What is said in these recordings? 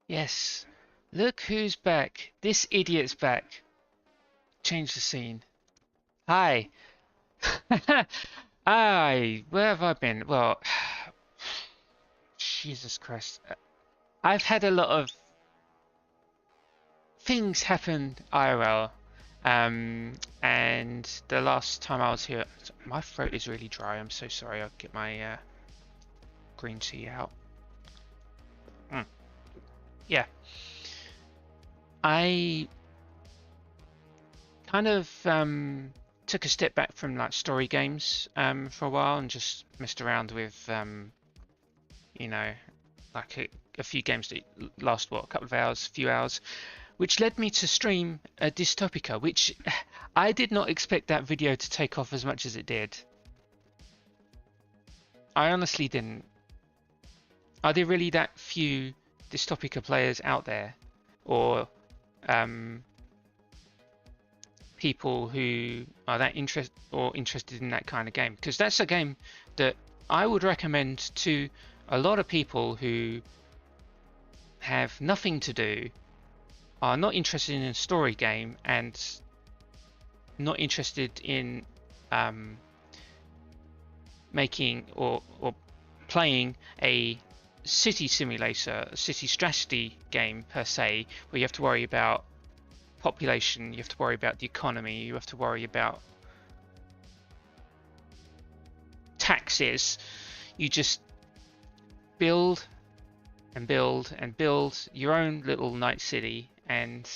Yes. Look who's back. This idiot's back. Change the scene. Hi. Hi. Where have I been? Well, Jesus Christ. I've had a lot of things happen IRL. And the last time I was here, my throat is really dry. I'm so sorry. I'll get my green tea out. Yeah. I kind of took a step back from like story games for a while and just messed around with you know, like a few games that last what, a couple of hours, few hours, which led me to stream a Dystopica, which I did not expect that video to take off as much as it did. I honestly didn't. Are there really that few Dystopica players out there, or people who are that interested in that kind of game? Because that's a game that I would recommend to a lot of people who have nothing to do, are not interested in a story game, and not interested in making or playing a city simulator, a city strategy game per se, where you have to worry about population, you have to worry about the economy, you have to worry about taxes. You just build and build and build your own little night city and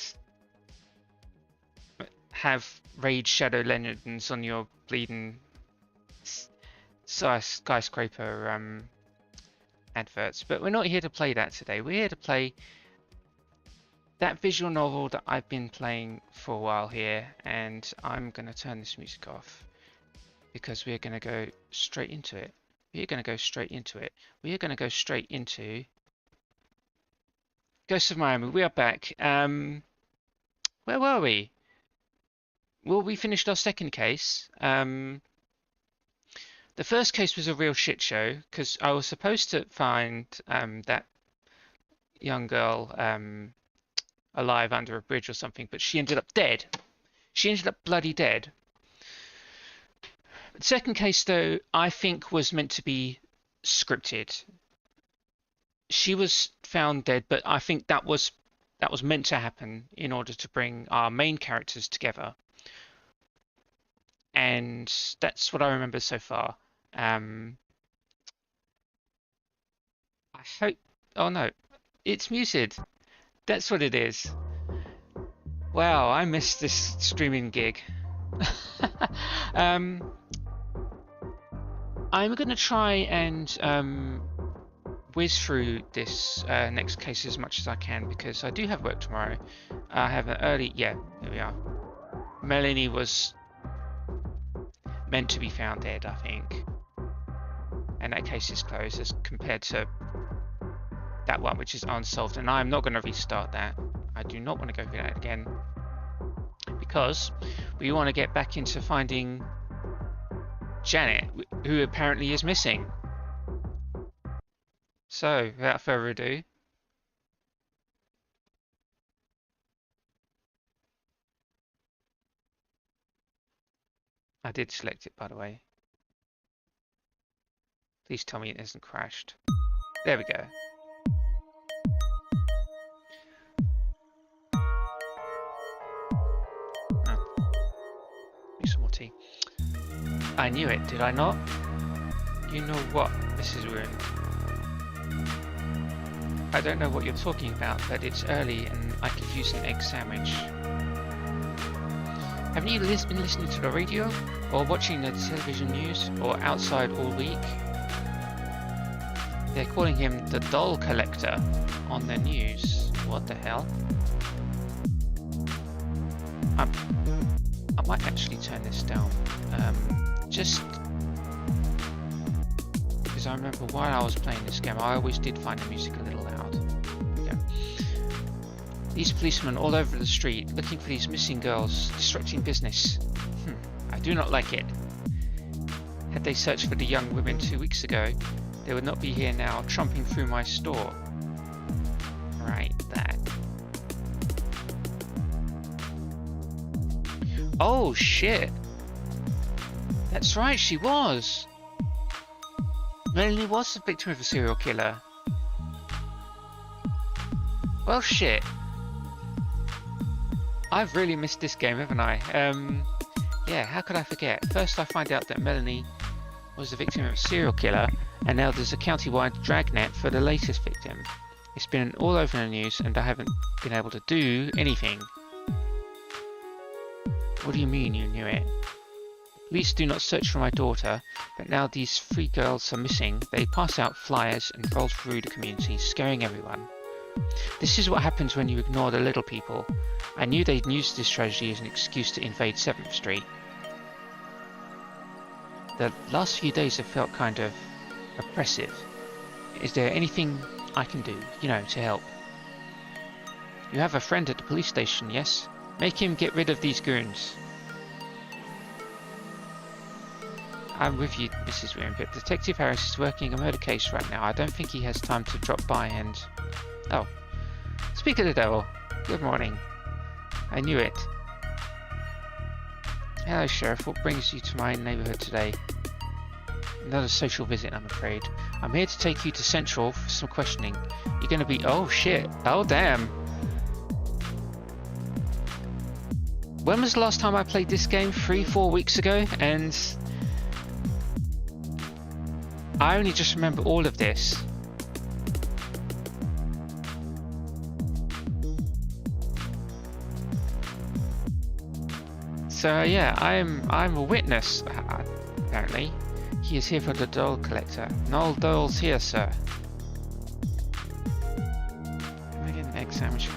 have Raid Shadow Legends on your bleeding skyscraper adverts. But we're not here to play that today. We're here to play that visual novel that I've been playing for a while here, and I'm going to turn this music off because we're going to go straight into it. We're going to go straight into it. We are going to go straight into Ghosts of Miami. We are back. Where were we? Well, we finished our second case. The first case was a real shit show because I was supposed to find that young girl alive under a bridge or something, but she ended up dead. She ended up bloody dead. The second case, though, I think was meant to be scripted. She was found dead, but I think that was meant to happen in order to bring our main characters together. And that's what I remember so far. I hope... Oh no, it's muted. That's what it is. Wow, I missed this streaming gig. I'm going to try and whiz through this next case as much as I can because I do have work tomorrow. I have an early... Yeah, here we are. Melanie was meant to be found dead, I think. And that case is closed as compared to that one, which is unsolved. And I'm not going to restart that. I do not want to go through that again because we want to get back into finding Janet, who apparently is missing. So, without further ado, I did select it, by the way. Please tell me it hasn't crashed. There we go. Oh. Need some more tea. I knew it, did I not? You know what? This is ruined. I don't know what you're talking about, but it's early and I could use an egg sandwich. Haven't you been listening to the radio? Or watching the television news? Or outside all week? They're calling him the doll collector on the news. What the hell? I might actually turn this down. Just because I remember while I was playing this game, I always did find the music a little loud. Yeah. These policemen all over the street looking for these missing girls, disrupting business. I do not like it. Had they searched for the young women 2 weeks ago, they would not be here now, tromping through my store. Right. Oh shit! That's right, she was! Melanie was the victim of a serial killer. Well shit. I've really missed this game, haven't I? Yeah, how could I forget? First I find out that Melanie was the victim of a serial killer, and now there's a county-wide dragnet for the latest victim. It's been all over the news and I haven't been able to do anything. What do you mean you knew it? Police do not search for my daughter, but now these 3 girls are missing. They pass out flyers and roll through the community, scaring everyone. This is what happens when you ignore the little people. I knew they'd use this tragedy as an excuse to invade 7th Street. The last few days have felt kind of oppressive. Is there anything I can do, you know, to help? You have a friend at the police station, yes? Make him get rid of these goons. I'm with you, Mrs. Wynn, but Detective Harris is working a murder case right now. I don't think he has time to drop by and... Oh. Speak of the devil. Good morning. I knew it. Hello, Sheriff. What brings you to my neighborhood today? Another social visit, I'm afraid. I'm here to take you to Central for some questioning. You're gonna be... Oh, shit. Oh, damn. When was the last time I played this game? 3-4 weeks ago? And... I only just remember all of this. So yeah, I'm a witness, apparently. He is here for the doll collector. No dolls here, sir. Can I get an egg sandwich?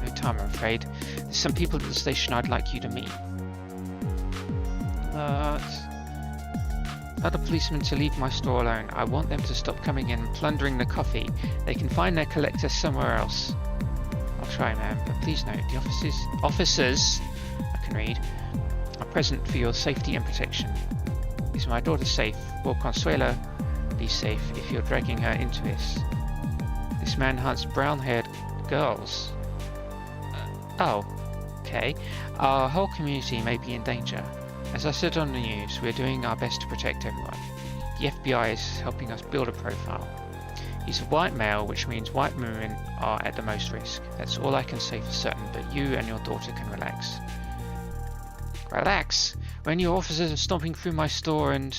No time, I'm afraid. There's some people at the station I'd like you to meet. Tell the policemen to leave my store alone. I want them to stop coming in and plundering the coffee. They can find their collector somewhere else. I'll try, ma'am, but please note, the officers, I can read, are present for your safety and protection. Is my daughter safe? Will Consuelo be safe if you're dragging her into this? This man hunts brown-haired girls. Oh, okay. Our whole community may be in danger. As I said on the news, we're doing our best to protect everyone. The FBI is helping us build a profile. He's a white male, which means white women are at the most risk. That's all I can say for certain, but you and your daughter can relax. Relax? When your officers are stomping through my store and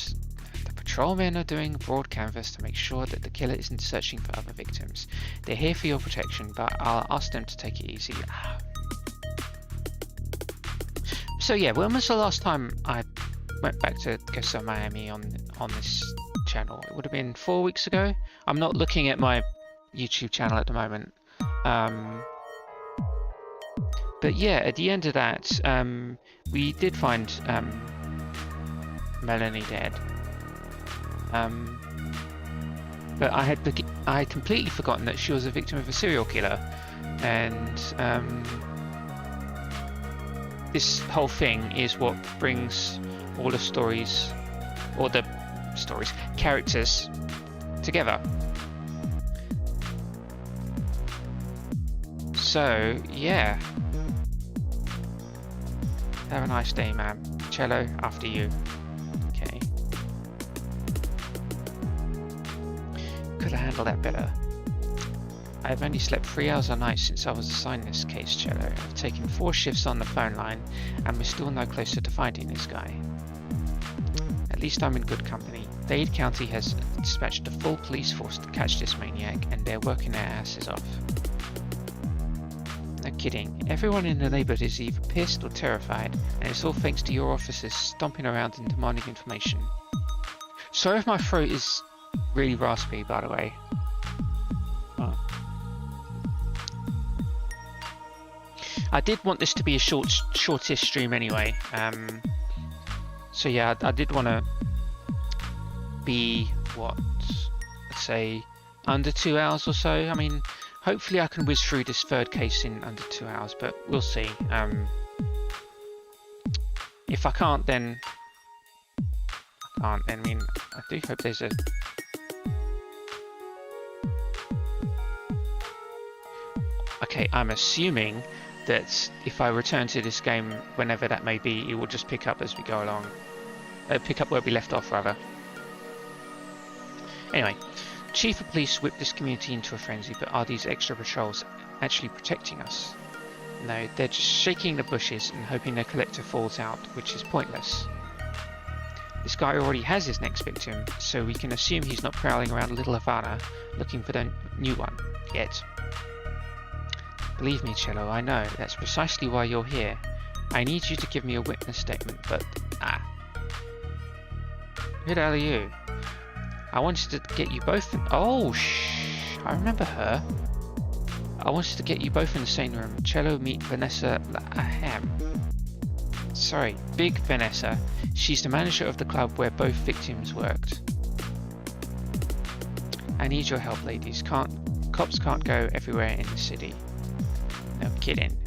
the patrolmen are doing a broad canvass to make sure that the killer isn't searching for other victims. They're here for your protection, but I'll ask them to take it easy. So yeah, when was the last time I went back to Guess Miami on this channel? It would have been 4 weeks ago. I'm not looking at my YouTube channel at the moment. But yeah, at the end of that, we did find Melanie dead. But I had completely forgotten that she was a victim of a serial killer, and this whole thing is what brings all the stories, or the characters together. So, yeah. Have a nice day, ma'am. Cello, after you. Okay. Could have handled that better. I've only slept 3 hours a night since I was assigned this case, Cello. I've taken 4 shifts on the phone line, and we're still no closer to finding this guy. At least I'm in good company. Dade County has dispatched a full police force to catch this maniac, and they're working their asses off. No kidding. Everyone in the neighborhood is either pissed or terrified, and it's all thanks to your officers stomping around and demanding information. Sorry if my throat is really raspy, by the way. I did want this to be a shortish stream anyway, so yeah, I did want to be, let's say under 2 hours or so. I mean, hopefully I can whiz through this third case in under 2 hours, but we'll see. If I can't, then I can't. I mean, I do hope there's a... Okay, I'm assuming that if I return to this game, whenever that may be, it will just pick up as we go along. Pick up where we left off, rather. Anyway, Chief of Police whipped this community into a frenzy, but are these extra patrols actually protecting us? No, they're just shaking the bushes and hoping their collector falls out, which is pointless. This guy already has his next victim, so we can assume he's not prowling around Little Havana looking for the new one, yet. Believe me, Cello, I know, that's precisely why you're here. I need you to give me a witness statement, but... Who the hell are you? I wanted to get you both in... Oh, I remember her. I wanted to get you both in the same room. Cello, meet Vanessa Laham. Sorry, Big Vanessa. She's the manager of the club where both victims worked. I need your help, ladies. Cops can't go everywhere in the city. No kidding.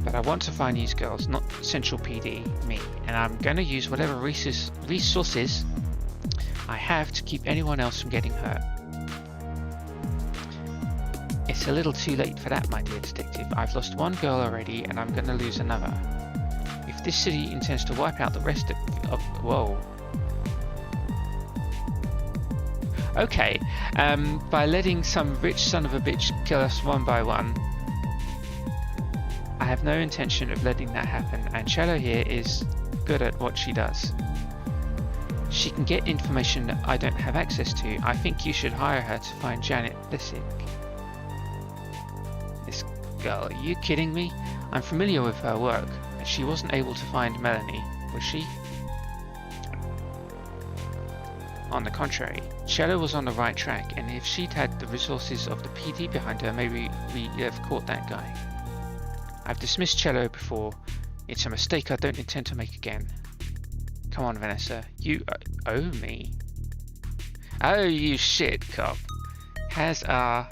But I want to find these girls, not Central PD, me. And I'm going to use whatever resources I have to keep anyone else from getting hurt. It's a little too late for that, my dear detective. I've lost one girl already, and I'm going to lose another. If this city intends to wipe out the rest of whoa. Okay, by letting some rich son of a bitch kill us one by one, I have no intention of letting that happen, and Cello here is good at what she does. She can get information that I don't have access to. I think you should hire her to find Janet Lissig. This girl, are you kidding me? I'm familiar with her work. She wasn't able to find Melanie, was she? On the contrary, Cello was on the right track, and if she'd had the resources of the PD behind her, maybe we'd have caught that guy. I've dismissed Cello before. It's a mistake I don't intend to make again. Come on, Vanessa. You owe me. Oh, you shit, cop. Has our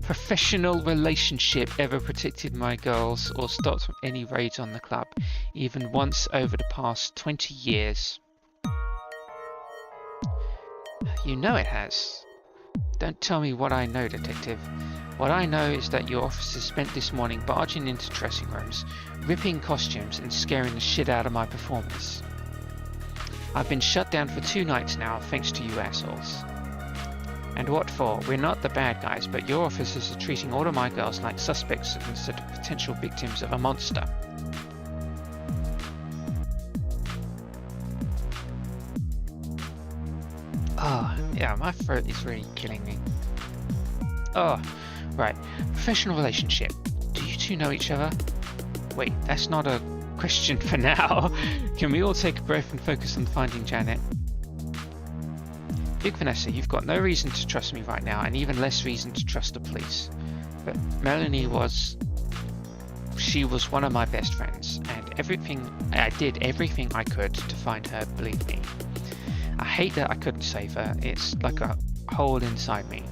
professional relationship ever protected my girls or stopped any raids on the club, even once over the past 20 years? You know it has. Don't tell me what I know, detective. What I know is that your officers spent this morning barging into dressing rooms, ripping costumes and scaring the shit out of my performers. I've been shut down for 2 nights now, thanks to you assholes. And what for? We're not the bad guys, but your officers are treating all of my girls like suspects instead of potential victims of a monster. Oh, yeah, my throat is really killing me. Oh, right. Professional relationship. Do you two know each other? Wait, that's not a question for now. Can we all take a breath and focus on finding Janet? Big Vanessa, you've got no reason to trust me right now, and even less reason to trust the police. But Melanie she was one of my best friends, and I did everything I could to find her, believe me. I hate that I couldn't save her. It's like a hole inside me.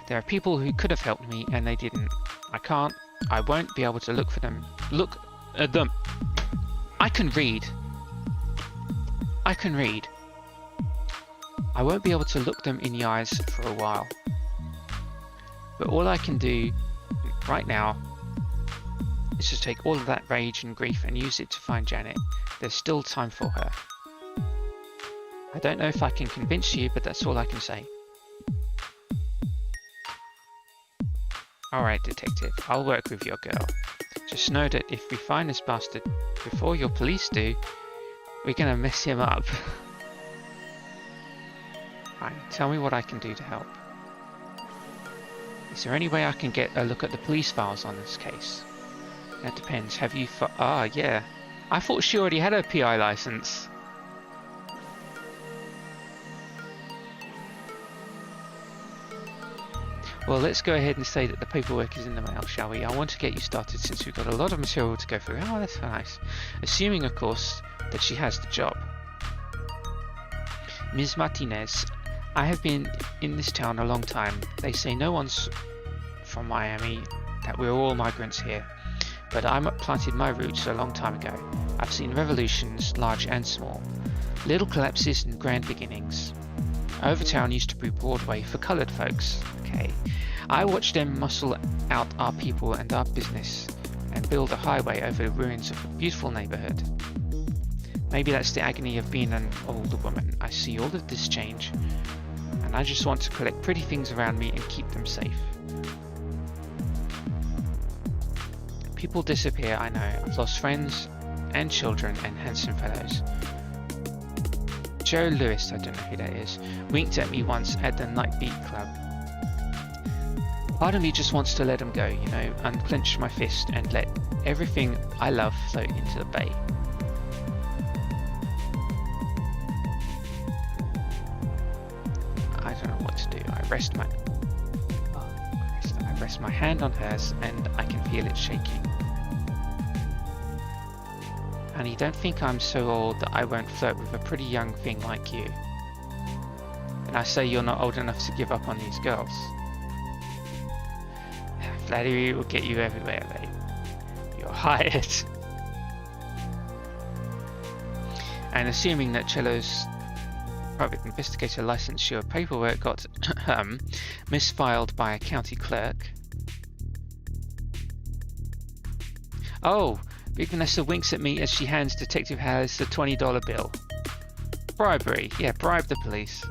There are people who could have helped me, and they didn't. I won't be able to look at them. I can read. I won't be able to look them in the eyes for a while. But all I can do right now is to take all of that rage and grief and use it to find Janet. There's still time for her. I don't know if I can convince you, but that's all I can say. Alright, detective, I'll work with your girl. Just know that if we find this bastard before your police do, we're gonna mess him up. Fine, tell me what I can do to help. Is there any way I can get a look at the police files on this case? That depends. Have you yeah. I thought she already had her PI license. Well, let's go ahead and say that the paperwork is in the mail, shall we? I want to get you started since we've got a lot of material to go through. Oh, that's nice. Assuming, of course, that she has the job. Ms. Martinez, I have been in this town a long time. They say no one's from Miami, that we're all migrants here. But I planted my roots a long time ago. I've seen revolutions, large and small. Little collapses and grand beginnings. Overtown used to be Broadway for coloured folks. Okay. I watched them muscle out our people and our business and build a highway over the ruins of a beautiful neighbourhood. Maybe that's the agony of being an older woman. I see all of this change, and I just want to collect pretty things around me and keep them safe. People disappear, I know. I've lost friends and children and handsome fellows. Joe Lewis, I don't know who that is, winked at me once at the Night Beat Club. Part of me just wants to let him go, you know, unclench my fist and let everything I love float into the bay. I don't know what to do. I rest my hand on hers and I can feel it shaking. Honey, don't think I'm so old that I won't flirt with a pretty young thing like you. And I say you're not old enough to give up on these girls. Flattery will get you everywhere, babe. You're hired. And assuming that Cello's private investigator licensure paperwork got misfiled by a county clerk. Oh! Big Vanessa winks at me as she hands Detective Harris the $20 bill. Bribery. Yeah, bribe the police.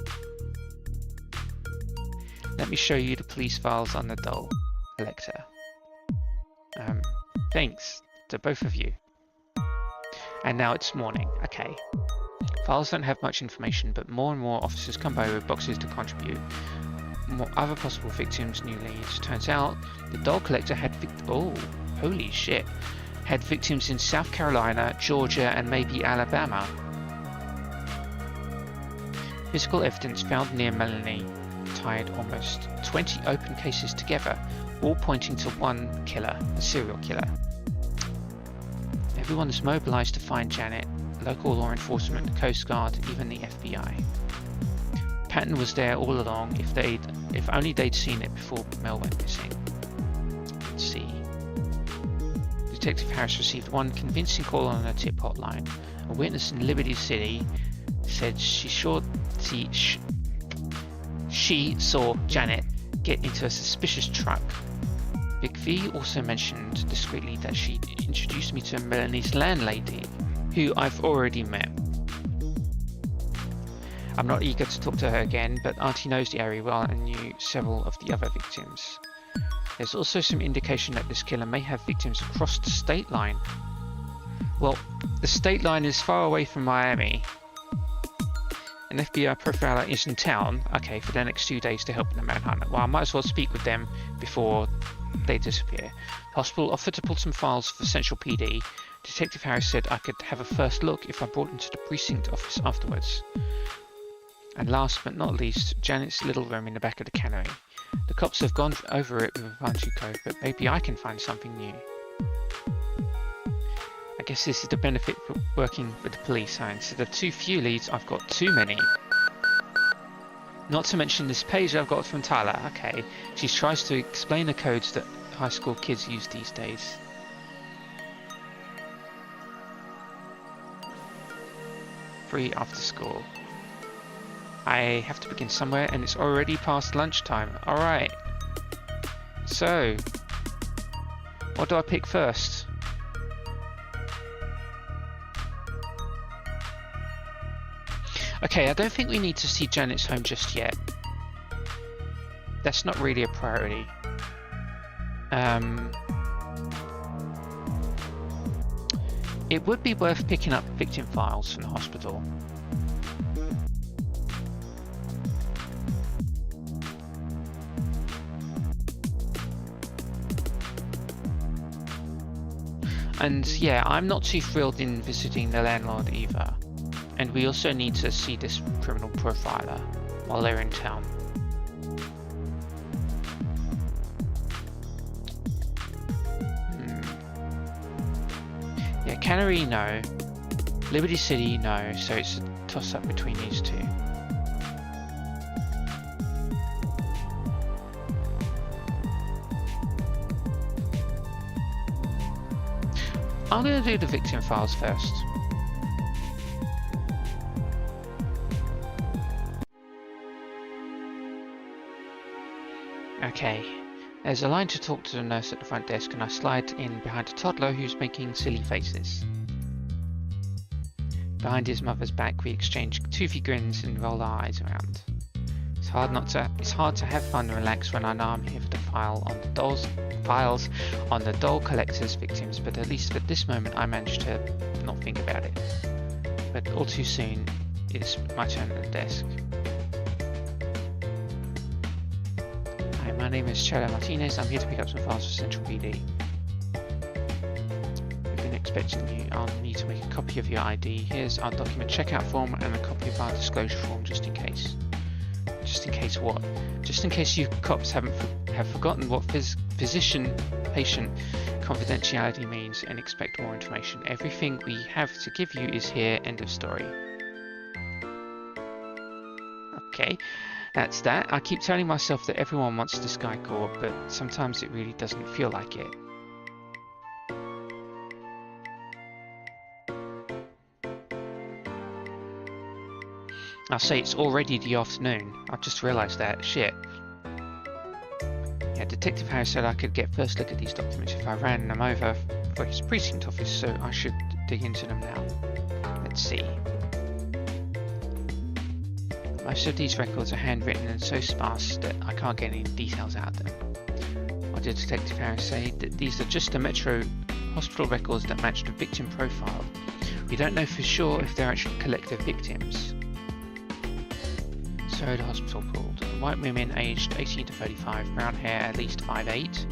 Let me show you the police files on the doll collector. Thanks to both of you. And now it's morning. Okay. Files don't have much information, but more and more officers come by with boxes to contribute. More other possible victims, new leads. Turns out the doll collector had oh, holy shit. Had victims in South Carolina, Georgia, and maybe Alabama. Physical evidence found near Melanie tied almost 20 open cases together, all pointing to one killer, a serial killer. Everyone is mobilized to find Janet, local law enforcement, the Coast Guard, even the FBI. Pattern was there all along if only they'd seen it before Mel went missing. Let's see. Detective Harris received one convincing call on a tip hotline. A witness in Liberty City said she saw Janet get into a suspicious truck. Big V also mentioned discreetly that she introduced me to Melanie's landlady, who I've already met. I'm not eager to talk to her again, but Auntie knows the area well and knew several of the other victims. There's also some indication that this killer may have victims across the state line. Well, the state line is far away from Miami. An FBI profiler is in town, okay, for the next 2 days to help in the manhunt. Well, I might as well speak with them before they disappear. The hospital offered to pull some files for Central PD. Detective Harris said I could have a first look if I brought into the precinct office afterwards. And last but not least, Janet's little room in the back of the cannery. The cops have gone over it with a punchy code, but maybe I can find something new. I guess this is the benefit for working with the police, huh? Instead of too few leads, I've got too many. Not to mention this page I've got from Tyler. Okay, she tries to explain the codes that high school kids use these days. Free after school. I have to begin somewhere and it's already past lunchtime. Alright. So, what do I pick first? Okay, I don't think we need to see Janet's home just yet. That's not really a priority. It would be worth picking up victim files from the hospital. And yeah, I'm not too thrilled in visiting the landlord either. And we also need to see this criminal profiler while they're in town. Yeah, Cannery, no. Liberty City, no. So it's a toss-up between these two. I'm going to do the victim files first. Okay. There's a line to talk to the nurse at the front desk, and I slide in behind a toddler who's making silly faces. Behind his mother's back, we exchange toothy grins and roll our eyes around. It's hard to have fun and relax when I know I'm here for the files on the doll collector's victims, but at least at this moment I managed to not think about it. But all too soon, it's my turn at the desk. Hi, my name is Chelo Martinez. I'm here to pick up some files for Central PD. We've been expecting you. I'll need to make a copy of your ID. Here's our document checkout form and a copy of our disclosure form, just in case. Just in case what? Just in case you cops have forgotten what physician-patient confidentiality means and expect more information. Everything we have to give you is here. End of story. Okay, that's that. I keep telling myself that everyone wants this guy Gore, but sometimes it really doesn't feel like it. I'll say it's already the afternoon. I've just realised that. Shit. Yeah, Detective Harris said I could get first look at these documents if I ran them over for his precinct office, so I should dig into them now. Let's see. Most of these records are handwritten and so sparse that I can't get any details out of them. What did Detective Harris say? That these are just the Metro hospital records that match the victim profile. We don't know for sure if they're actually collective victims. So the hospital pooled. White women aged 18 to 35, brown hair at least 5'8",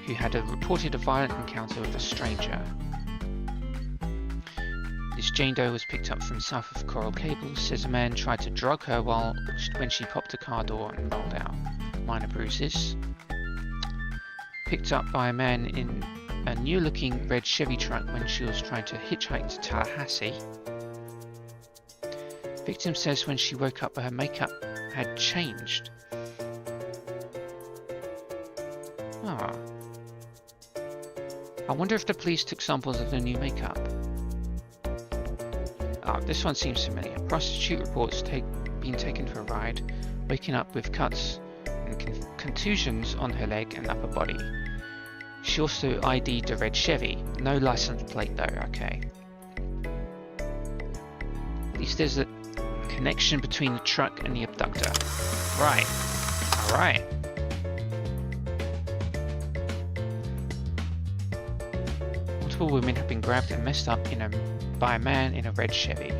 who had reported a violent encounter with a stranger. This Jane Doe was picked up from south of Coral Gables. Says a man tried to drug her when she popped a car door and rolled out. Minor bruises. Picked up by a man in a new-looking red Chevy truck when she was trying to hitchhike to Tallahassee. Victim says when she woke up her makeup had changed. Ah. I wonder if the police took samples of the new makeup. Ah, this one seems familiar. Prostitute reports being taken for a ride, waking up with cuts and contusions on her leg and upper body. She also ID'd the red Chevy. No license plate though, okay. At least there's a connection between the truck and the abductor. Right. Alright. Multiple women have been grabbed and messed up by a man in a red Chevy.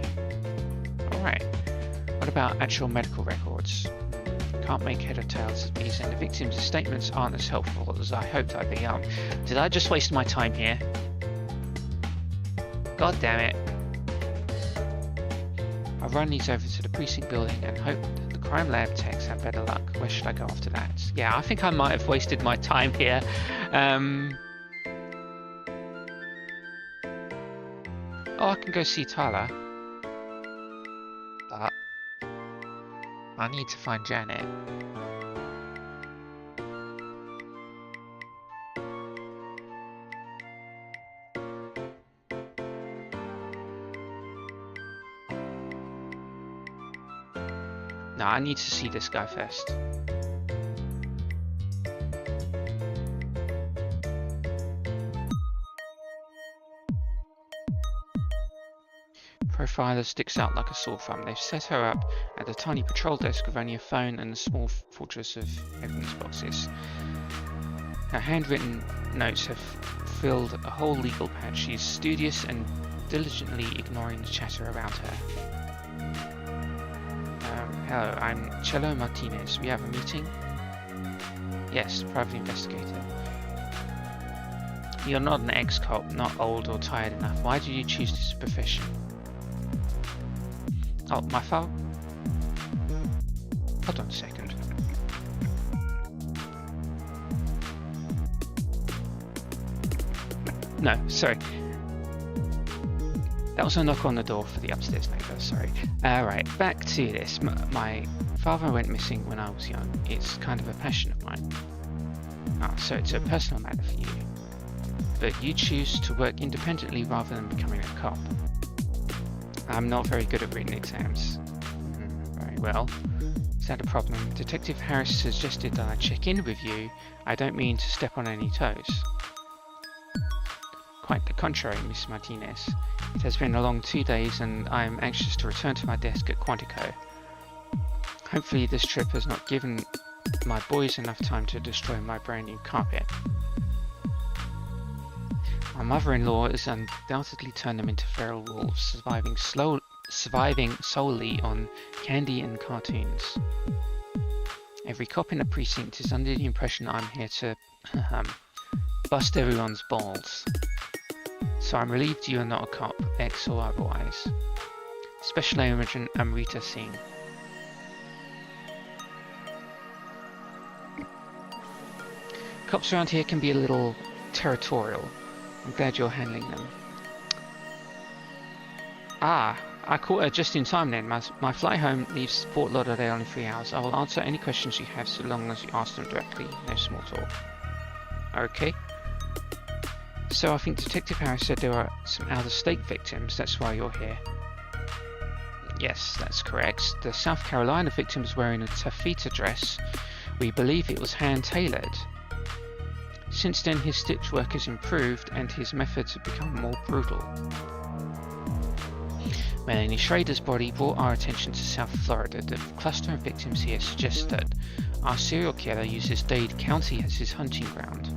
Alright. What about actual medical records? Can't make head or tails of these, and the victims' statements aren't as helpful as I hoped I'd be. Did I just waste my time here? God damn it. I run these over to the precinct building and hope that the crime lab techs have better luck. Where should I go after that? Yeah, I think I might have wasted my time here. Oh, I can go see Tyler. But I need to find Janet. No, I need to see this guy first. Profiler sticks out like a sore thumb. They've set her up at a tiny patrol desk with only a phone and a small fortress of evidence boxes. Her handwritten notes have filled a whole legal pad. She is studious and diligently ignoring the chatter around her. Hello, I'm Chelo Martinez. We have a meeting? Yes, private investigator. You're not an ex-cop, not old or tired enough. Why did you choose this profession? Oh, my file? Hold on a second. No, sorry. That was a knock on the door for the upstairs neighbour, sorry. Right, back to this. My father went missing when I was young. It's kind of a passion of mine. So it's a personal matter for you. But you choose to work independently rather than becoming a cop. I'm not very good at written exams. Very well. Is that a problem? Detective Harris suggested that I check in with you. I don't mean to step on any toes. Quite the contrary, Miss Martinez. It has been a long 2 days and I am anxious to return to my desk at Quantico. Hopefully this trip has not given my boys enough time to destroy my brand new carpet. My mother-in-law has undoubtedly turned them into feral wolves, surviving solely on candy and cartoons. Every cop in the precinct is under the impression I'm here to bust everyone's balls. So I'm relieved you're not a cop, ex or otherwise. Special Agent Amrita Singh. Cops around here can be a little territorial. I'm glad you're handling them. Ah, I caught her just in time then. My flight home leaves Fort Lauderdale in 3 hours. I will answer any questions you have so long as you ask them directly. No small talk. Okay. So I think Detective Harris said there are some out-of-state victims. That's why you're here. Yes, that's correct. The South Carolina victim was wearing a taffeta dress. We believe it was hand-tailored. Since then, his stitch work has improved and his methods have become more brutal. Melanie Schrader's body brought our attention to South Florida. The cluster of victims here suggests that our serial killer uses Dade County as his hunting ground.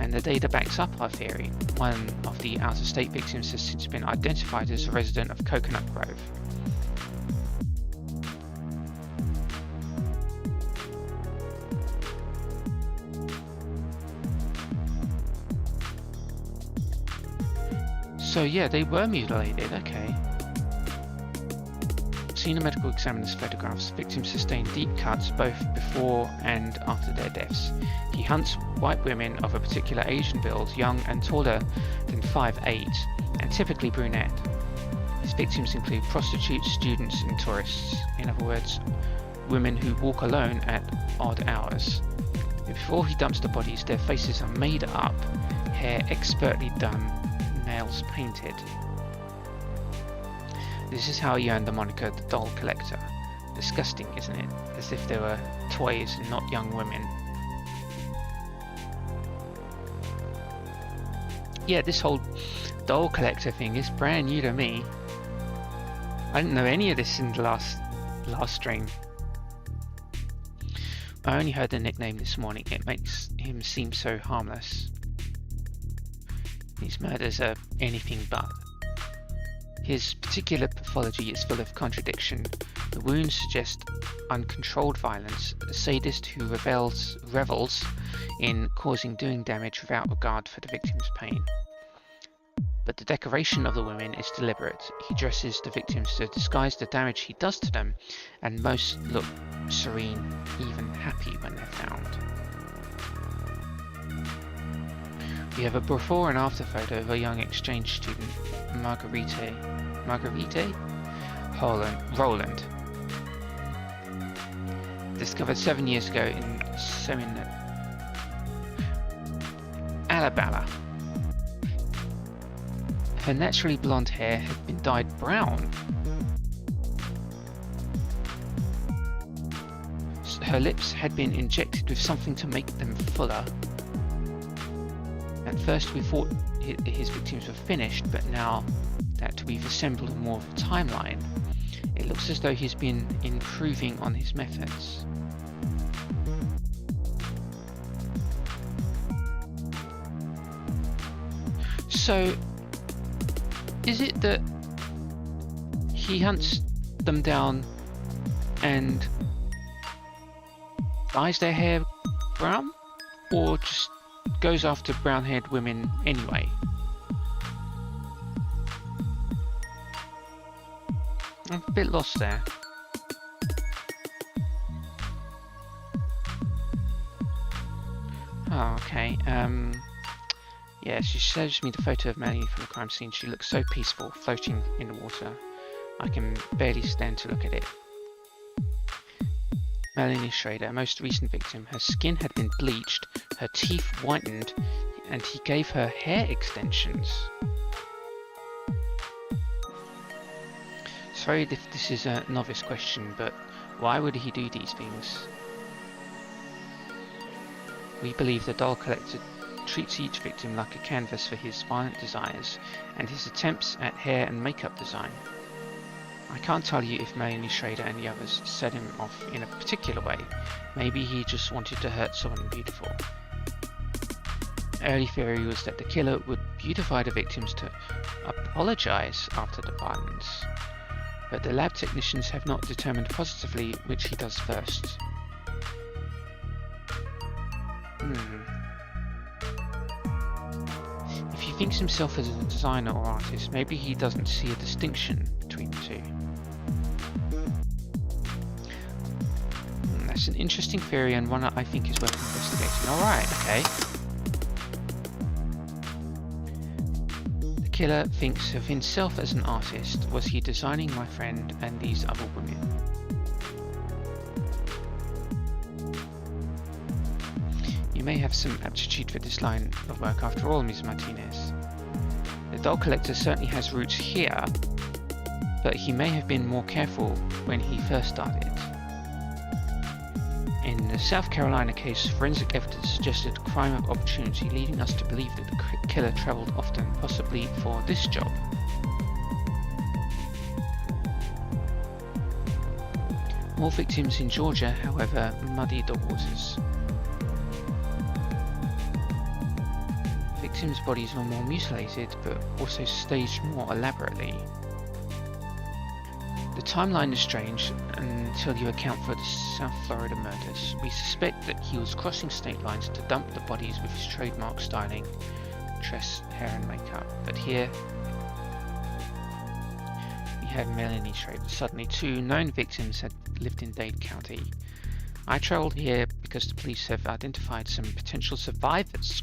And the data backs up our theory. One of the out-of-state victims has since been identified as a resident of Coconut Grove. So yeah, they were mutilated, okay. Senior medical examiner's photographs. Victims sustained deep cuts both before and after their deaths. He hunts white women of a particular Asian build, young and taller than 5'8", and typically brunette. His victims include prostitutes, students, and tourists. In other words, women who walk alone at odd hours. Before he dumps the bodies, their faces are made up, hair expertly done, nails painted. This is how he earned the moniker the doll collector. Disgusting, isn't it? As if they were toys and not young women. Yeah, this whole doll collector thing is brand new to me. I didn't know any of this in the last stream. I only heard the nickname this morning. It makes him seem so harmless. These murders are anything but. His particular pathology is full of contradiction. The wounds suggest uncontrolled violence, a sadist who revels in doing damage without regard for the victim's pain. But the decoration of the women is deliberate. He dresses the victims to disguise the damage he does to them, and most look serene, even happy when they're found. We have a before and after photo of a young exchange student, Marguerite Roland, discovered 7 years ago in Alabama. Her naturally blonde hair had been dyed brown. Her lips had been injected with something to make them fuller. At first we thought his victims were finished, but now that we've assembled more of a timeline, it looks as though he's been improving on his methods. So, is it that he hunts them down and dyes their hair brown, or just goes after brown-haired women anyway? I'm a bit lost there. Oh, okay. Yeah, she shows me the photo of Melanie from the crime scene. She looks so peaceful, floating in the water. I can barely stand to look at it. Melanie Schrader, most recent victim. Her skin had been bleached, her teeth whitened, and he gave her hair extensions. Sorry if this is a novice question, but Why would he do these things? We believe the doll collector treats each victim like a canvas for his violent desires and his attempts at hair and makeup design. I can't tell you if Melanie Schrader and the others set him off in a particular way. Maybe he just wanted to hurt someone beautiful. Early theory was that the killer would beautify the victims to apologize after the violence, but the lab technicians have not determined positively which he does first. If he thinks himself as a designer or artist, maybe he doesn't see a distinction between the two. That's an interesting theory and one that I think is worth investigating. Alright, okay. The killer thinks of himself as an artist. Was he designing my friend and these other women? You may have some aptitude for this line of work after all, Ms. Martinez. The doll collector certainly has roots here, but he may have been more careful when he first started. In the South Carolina case, forensic evidence suggested a crime of opportunity, leading us to believe that the killer travelled often, possibly for this job. More victims in Georgia, however, muddy the waters. Victims' bodies were more mutilated, but also staged more elaborately. The timeline is strange until you account for the South Florida murders. We suspect that he was crossing state lines to dump the bodies with his trademark styling, dress, hair and makeup. But here we have Melanie Schrader. Suddenly 2 known victims had lived in Dade County. I travelled here because the police have identified some potential survivors.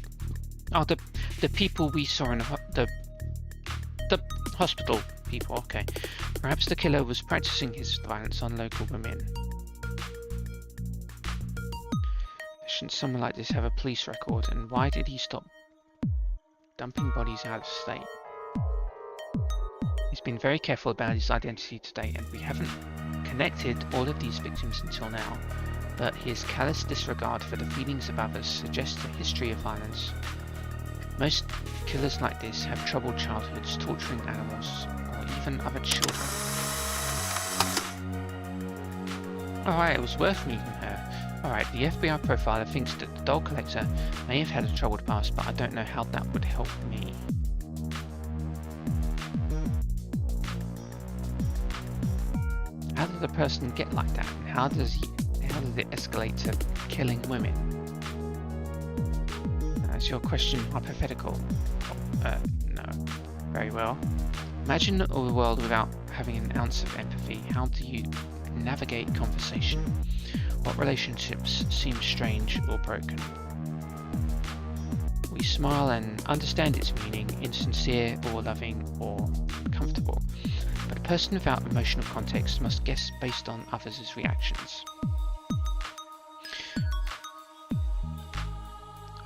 Oh, the people we saw in the hospital people, okay. Perhaps the killer was practicing his violence on local women. Shouldn't someone like this have a police record? And why did he stop dumping bodies out of state? He's been very careful about his identity today, and we haven't connected all of these victims until now. But his callous disregard for the feelings of others suggests a history of violence. Most killers like this have troubled childhoods, torturing animals, or even other children. Alright, it was worth meeting her. Alright, the FBI profiler thinks that the doll collector may have had a troubled past, but I don't know how that would help me. How did the person get like that? How did it escalate to killing women? Is your question hypothetical? No. Very well. Imagine a world without having an ounce of empathy. How do you navigate conversation? What relationships seem strange or broken? We smile and understand its meaning, insincere or loving or comfortable. But a person without emotional context must guess based on others' reactions.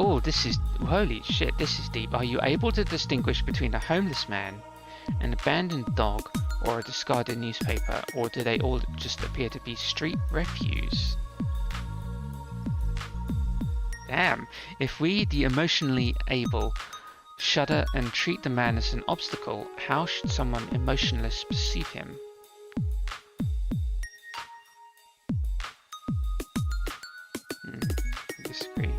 Oh, this is... holy shit, this is deep. Are you able to distinguish between a homeless man, an abandoned dog, or a discarded newspaper? Or do they all just appear to be street refuse? Damn. If we, the emotionally able, shudder and treat the man as an obstacle, how should someone emotionless perceive him? I disagree.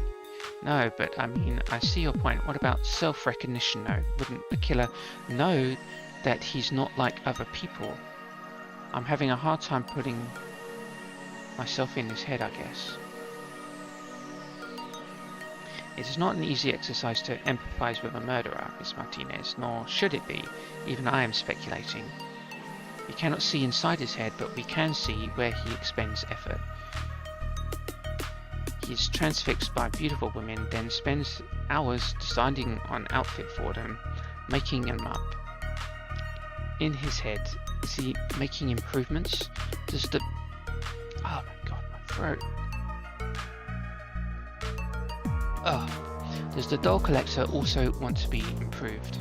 No, but I mean, I see your point. What about self-recognition though? Wouldn't the killer know that he's not like other people? I'm having a hard time putting myself in his head, I guess. It is not an easy exercise to empathize with a murderer, Miss Martinez, nor should it be. Even I am speculating. We cannot see inside his head, but we can see where he expends effort. He is transfixed by beautiful women, then spends hours deciding on outfit for them, making them up. In his head, is he making improvements? Does the... oh my god, my throat. Oh. Does the doll collector also want to be improved?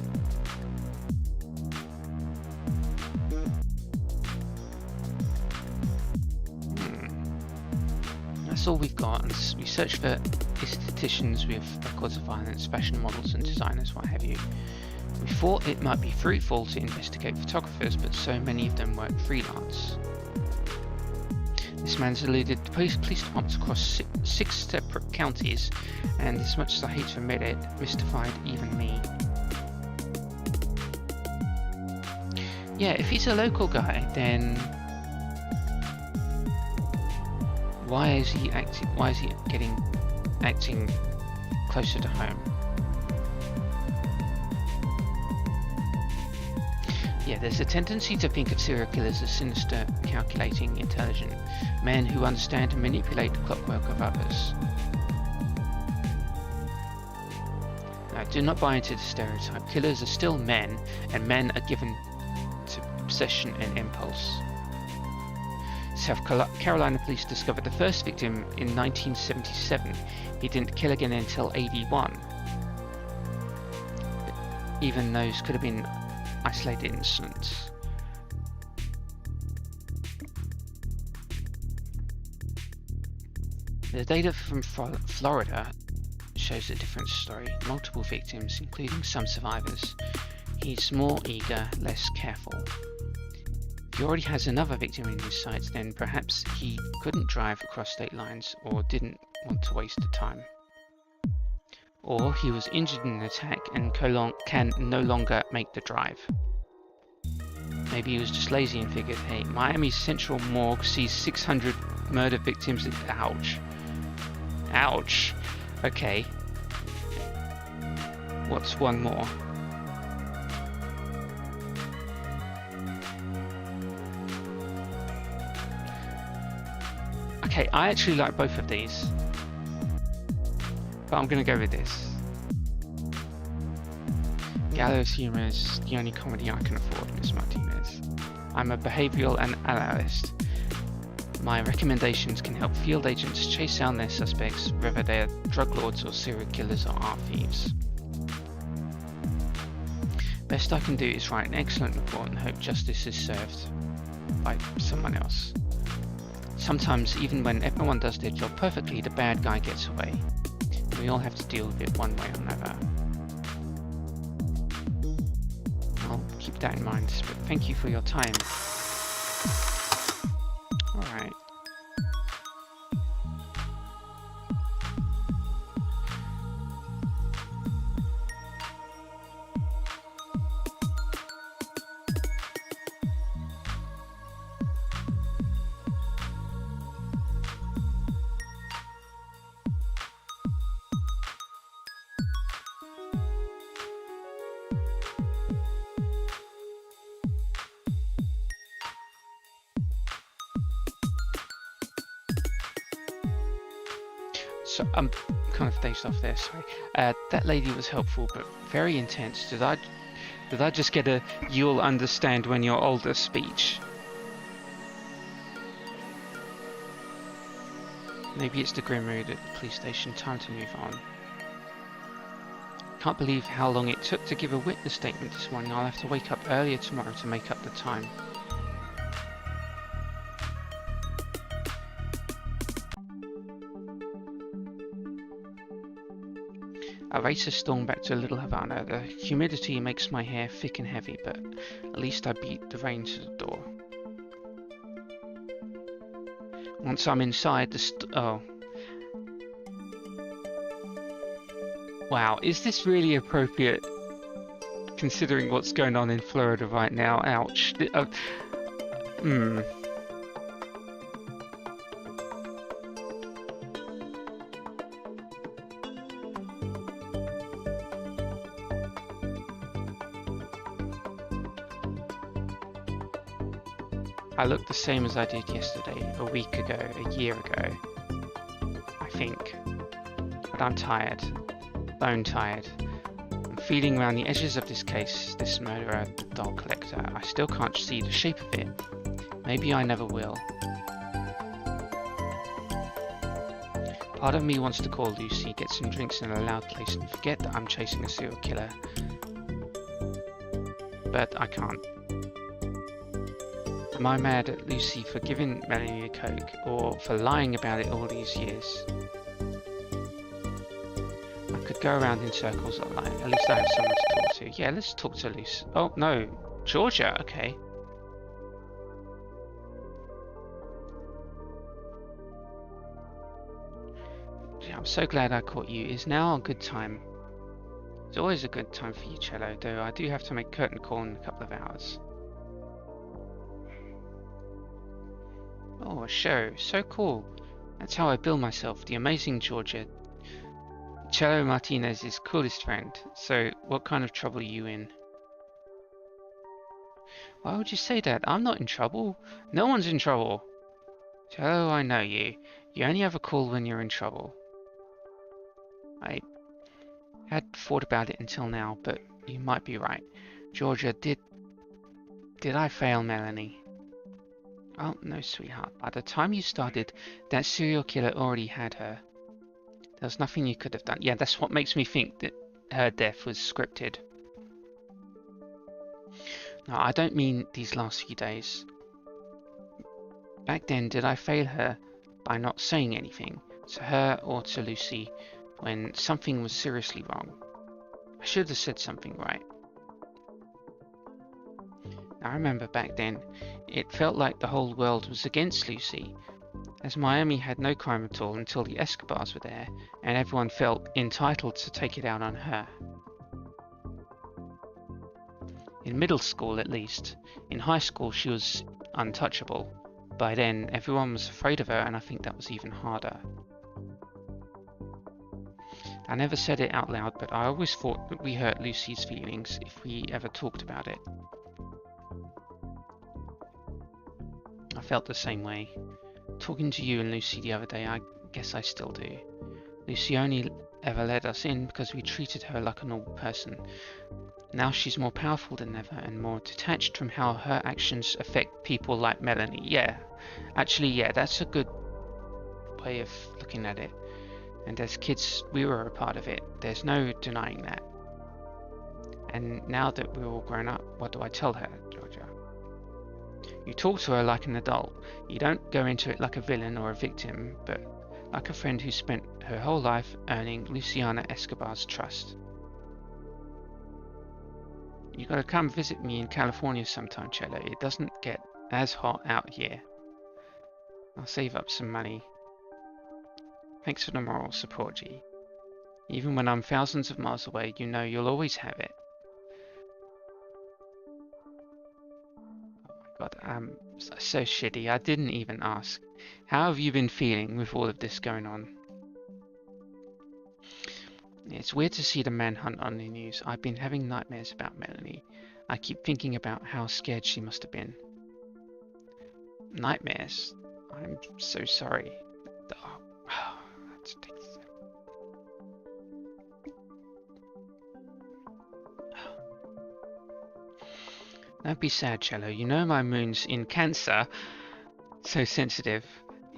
that's all we've got. And we searched for estheticians with records of violence, fashion models and designers, what have you. We thought it might be fruitful to investigate photographers, but so many of them work freelance. This man's eluded the police departments across six separate counties, and as much as I hate to admit it, mystified even me. Yeah, if he's a local guy, then why is he acting closer to home? Yeah, there's a tendency to think of serial killers as sinister, calculating, intelligent men who understand and manipulate the clockwork of others. Now, do not buy into the stereotype. Killers are still men, and men are given to obsession and impulse. South Carolina police discovered the first victim in 1977. He didn't kill again until 81. Even those could have been isolated incidents. The data from Florida shows a different story. Multiple victims, including some survivors. He's more eager, less careful. If he already has another victim in his sights, then perhaps he couldn't drive across state lines or didn't want to waste the time. Or he was injured in an attack and can no longer make the drive. Maybe he was just lazy and figured, hey, Miami's Central Morgue sees 600 murder victims. Ouch. Ouch. Okay. What's one more? Okay, I actually like both of these, but I'm going to go with this. Gallows humor is the only comedy I can afford, Miss Martinez. I'm a behavioral analyst. My recommendations can help field agents chase down their suspects, whether they are drug lords or serial killers or art thieves. Best I can do is write an excellent report and hope justice is served by someone else. Sometimes, even when everyone does their job perfectly, the bad guy gets away. We all have to deal with it one way or another. I'll keep that in mind, but thank you for your time. Alright. So I'm kind of dazed off there, sorry. That lady was helpful, but very intense. Did I just get a "you'll understand when you're older" speech? Maybe it's the grim mood at the police station. Time to move on. Can't believe how long it took to give a witness statement this morning. I'll have to wake up earlier tomorrow to make up the time. I race a storm back to Little Havana. The humidity makes my hair thick and heavy, but at least I beat the rain to the door. Once I'm inside, oh. Wow, is this really appropriate considering what's going on in Florida right now? Ouch. I look the same as I did yesterday, a week ago, a year ago, I think. But I'm tired, bone tired. I'm feeling around the edges of this case, this murderer, the doll collector. I still can't see the shape of it. Maybe I never will. Part of me wants to call Lucy, get some drinks in a loud place and forget that I'm chasing a serial killer. But I can't. Am I mad at Lucy for giving Melanie a Coke, or for lying about it all these years? I could go around in circles all night. At least I have someone to talk to. Yeah, let's talk to Lucy. Oh, no. Georgia, okay. Yeah, I'm so glad I caught you. Is now a good time? It's always a good time for you, Cello, though I do have to make curtain call in a couple of hours. Oh, a show. So cool. That's how I bill myself, the amazing Georgia. Cello Martinez's coolest friend. So, what kind of trouble are you in? Why would you say that? I'm not in trouble. No one's in trouble. Cello, I know you. You only have a call when you're in trouble. I had thought about it until now, but you might be right. Georgia, did I fail Melanie? Oh, no, sweetheart. By the time you started, that serial killer already had her. There was nothing you could have done. Yeah, that's what makes me think that her death was scripted. No, I don't mean these last few days. Back then, did I fail her by not saying anything to her or to Lucy when something was seriously wrong? I should have said something, right? I remember back then, it felt like the whole world was against Lucy, as Miami had no crime at all until the Escobars were there, and everyone felt entitled to take it out on her. In middle school, at least. In high school, she was untouchable. By then, everyone was afraid of her, and I think that was even harder. I never said it out loud, but I always thought that we hurt Lucy's feelings if we ever talked about it. I felt the same way. Talking to you and Lucy the other day, I guess I still do. Lucy only ever let us in because we treated her like a normal person. Now she's more powerful than ever and more detached from how her actions affect people like Melanie. Yeah, actually, yeah, that's a good way of looking at it. And as kids, we were a part of it. There's no denying that. And now that we're all grown up, what do I tell her, Georgia? You talk to her like an adult. You don't go into it like a villain or a victim, but like a friend who spent her whole life earning Luciana Escobar's trust. You gotta come visit me in California sometime, Cello. It doesn't get as hot out here. I'll save up some money. Thanks for the moral support, G. Even when I'm thousands of miles away, you know you'll always have it. God, I'm so shitty. I didn't even ask. How have you been feeling with all of this going on? It's weird to see the manhunt on the news. I've been having nightmares about Melanie. I keep thinking about how scared she must have been. Nightmares? I'm so sorry. Oh, that stinks. Don't be sad, Cello. You know my moon's in Cancer. So sensitive.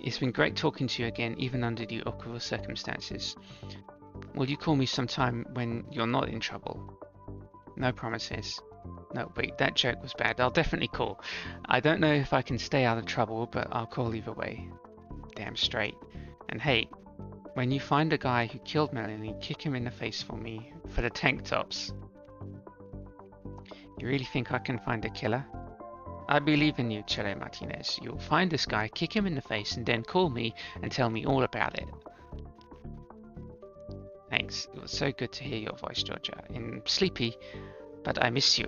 It's been great talking to you again, even under the awkward circumstances. Will you call me sometime when you're not in trouble? No promises. No, wait, that joke was bad. I'll definitely call. I don't know if I can stay out of trouble, but I'll call either way. Damn straight. And hey, when you find the guy who killed Melanie, kick him in the face for me, for the tank tops. You really think I can find a killer? I believe in you, Cello Martinez. You'll find this guy, kick him in the face, and then call me and tell me all about it. Thanks. It was so good to hear your voice, Georgia. I'm sleepy, but I miss you.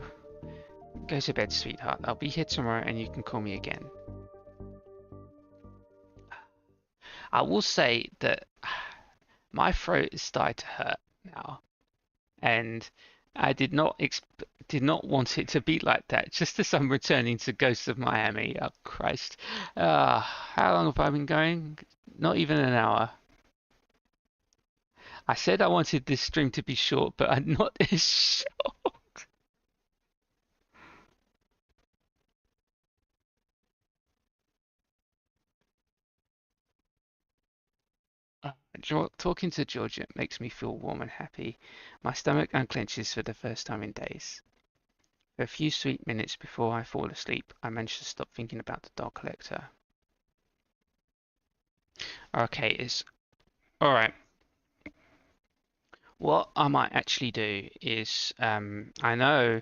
Go to bed, sweetheart. I'll be here tomorrow and you can call me again. I will say that my throat is starting to hurt now. And I did not want it to be like that, just as I'm returning to Ghosts of Miami. Oh, Christ. How long have I been going? Not even an hour. I said I wanted this stream to be short, but I'm not as short. Talking to Georgia makes me feel warm and happy. My stomach unclenches for the first time in days. For a few sweet minutes before I fall asleep, I manage to stop thinking about the dog collector. Okay, it's alright. What I might actually do is, I know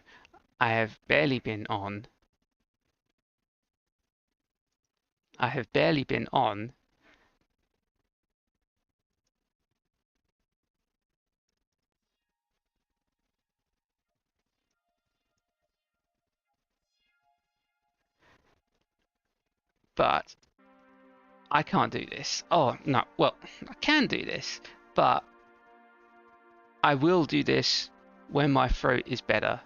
I have barely been on. I have barely been on. But I can't do this. Oh, no. Well, I can do this, but I will do this when my throat is better.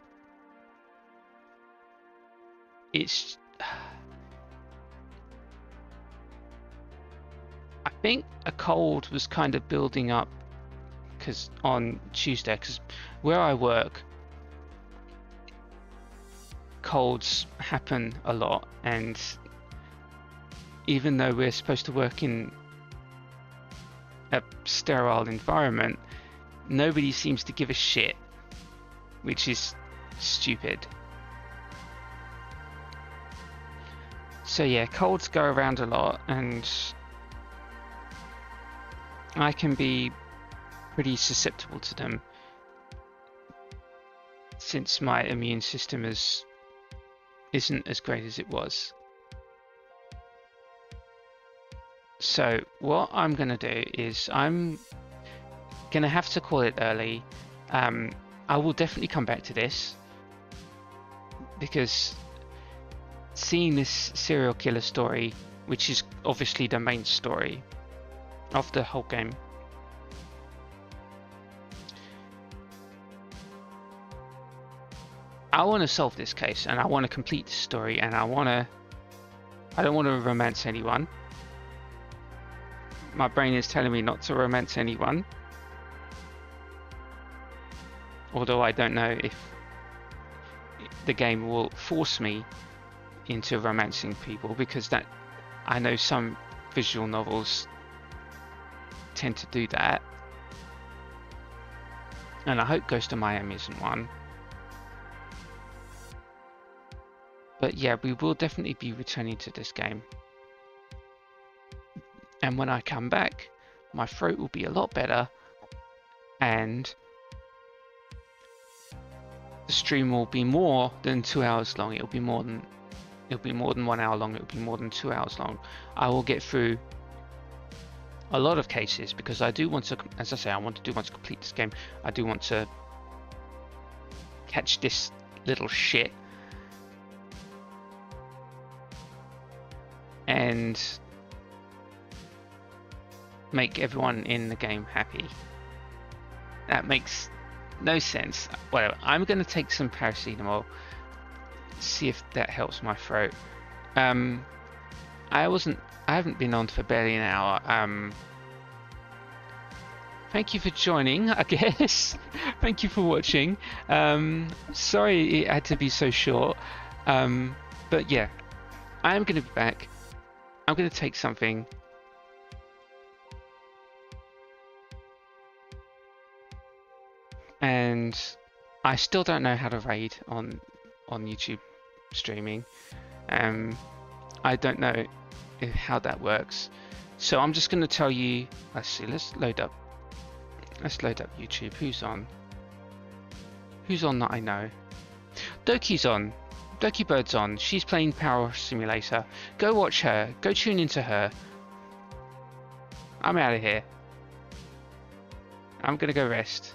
It's... I think a cold was kind of building up because on Tuesday, because where I work, colds happen a lot, and even though we're supposed to work in a sterile environment, nobody seems to give a shit, which is stupid. So yeah, colds go around a lot, and I can be pretty susceptible to them since my immune system isn't as great as it was. So what I'm gonna do is I'm gonna have to call it early. I will definitely come back to this because seeing this serial killer story, which is obviously the main story of the whole game, I want to solve this case and I want to complete the story, and I don't want to romance anyone. My brain is telling me not to romance anyone, although I don't know if the game will force me into romancing people, because that I know some visual novels tend to do that, and I hope Ghost of Miami isn't one. But yeah, we will definitely be returning to this game, and when I come back, my throat will be a lot better, and the stream will be more than 2 hours long. It'll be more than 1 hour long. It'll be more than 2 hours long. I will get through a lot of cases because I do want to, as I say, I want to complete this game. I do want to catch this little shit and make everyone in the game happy. That makes no sense. Whatever. I'm going to take some paracetamol, see if that helps my throat. I haven't been on for barely an hour. Thank you for joining, I guess. Thank you for watching. Sorry it had to be so short. But yeah, I am going to be back. I'm going to take something. And I still don't know how to raid on YouTube streaming. I don't know how that works. So I'm just going to tell you. Let's see. Let's load up YouTube. Who's on? Who's on that I know? Doki's on. Doki Bird's on. She's playing Power Simulator. Go watch her. Go tune into her. I'm out of here. I'm gonna go rest.